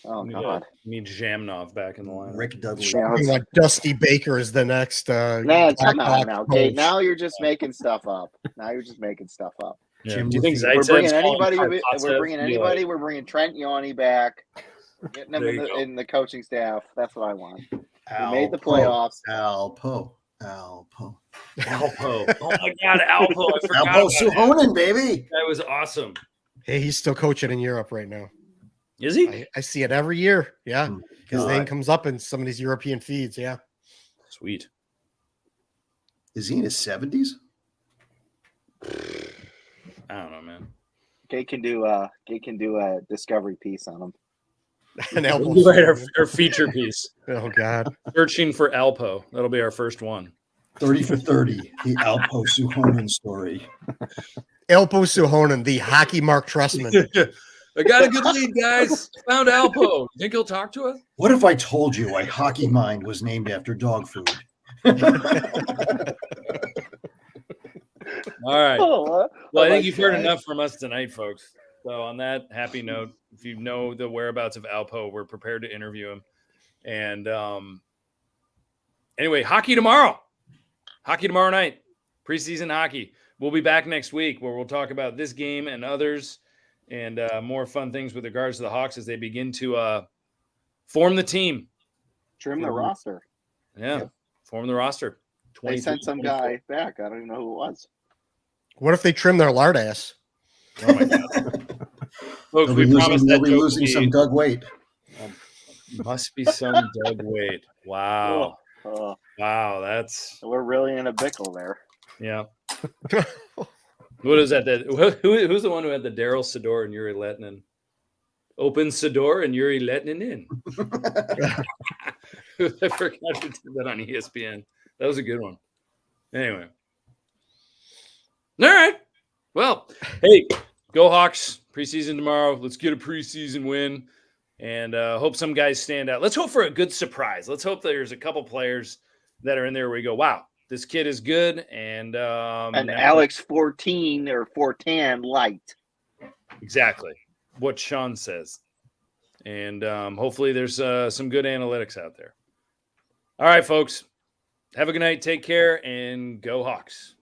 Speaker 4: Oh God.
Speaker 1: Need Jamnov back in the line.
Speaker 6: Rick Dudley.
Speaker 4: Yeah,
Speaker 2: Like Dusty Baker is the next.
Speaker 4: come
Speaker 2: Blackhawks
Speaker 4: on now, Kate.
Speaker 2: coach.
Speaker 4: Now you're just making stuff up.
Speaker 1: Yeah.
Speaker 6: Jim
Speaker 1: Do you think
Speaker 6: Lefevre.
Speaker 4: We're bringing
Speaker 1: Zaitsev's
Speaker 4: anybody.
Speaker 1: calling
Speaker 4: We're
Speaker 1: Karpatsev
Speaker 4: bringing
Speaker 1: to be
Speaker 4: anybody.
Speaker 1: like,
Speaker 4: We're bringing Trent Yawny back. Getting him
Speaker 1: There you go.
Speaker 4: in the coaching staff. That's what I want. We made the
Speaker 6: Alpo.
Speaker 4: playoffs.
Speaker 6: Alpo.
Speaker 1: Alpo. Oh my God, Alpo! I forgot
Speaker 6: Alpo
Speaker 1: about that.
Speaker 6: Suhonen, baby.
Speaker 1: That was awesome.
Speaker 2: Hey, he's still coaching in Europe right now.
Speaker 1: Is he?
Speaker 2: I see it every year. Yeah, his
Speaker 6: God.
Speaker 2: name comes up in some of these European feeds. Yeah.
Speaker 1: Sweet.
Speaker 6: Is he in his 70s?
Speaker 1: I don't know, man.
Speaker 4: Kate can do a discovery piece on him.
Speaker 2: An elbow.
Speaker 1: We'll write our feature piece.
Speaker 2: Oh God.
Speaker 1: Searching for Alpo. That'll be our first one.
Speaker 6: 30 for 30. The Alpo Suhonen story.
Speaker 2: Elpo Suhonen, the hockey Mark Trustman.
Speaker 1: I got a good lead, guys. Found Alpo. You think he'll talk to us?
Speaker 6: What if I told you why Hockey Mind was named after dog food?
Speaker 1: All right.
Speaker 4: Oh,
Speaker 1: Well, I think you've heard enough from us tonight, folks. So on that happy note, if you know the whereabouts of Alpo, we're prepared to interview him. And anyway, hockey tomorrow. Hockey tomorrow night. Preseason hockey. We'll be back next week where we'll talk about this game and others. and more fun things with regards to the Hawks as they begin to form the team.
Speaker 4: Trim the roster.
Speaker 1: Yeah, form the roster.
Speaker 4: They sent some guy back. I don't even know who it was.
Speaker 2: What if they trim their lard ass?
Speaker 1: Oh my God. Folks,
Speaker 6: They'll
Speaker 1: we
Speaker 6: be
Speaker 1: promised
Speaker 6: losing,
Speaker 1: that
Speaker 6: they'll be
Speaker 1: joke
Speaker 6: losing some Doug Weight.
Speaker 1: must be some Doug Weight. Wow.
Speaker 4: Oh,
Speaker 1: Wow, that's
Speaker 4: we're really in a bickle there.
Speaker 1: yeah. What is that? Who's the one who had the Daryl Sador and Yuri Lettinen? Open Sador and Yuri Lettinen in. I forgot to do that on ESPN. That was a good one. Anyway. All right. Well, hey, go Hawks. Preseason tomorrow. Let's get a preseason win. And hope some guys stand out. Let's hope for a good surprise. Let's hope there's a couple players that are in there where we go, wow, this kid is good. And
Speaker 4: Alex 14 or 410 light.
Speaker 1: Exactly what Sean says. And hopefully there's some good analytics out there. All right, folks. Have a good night. Take care and go Hawks.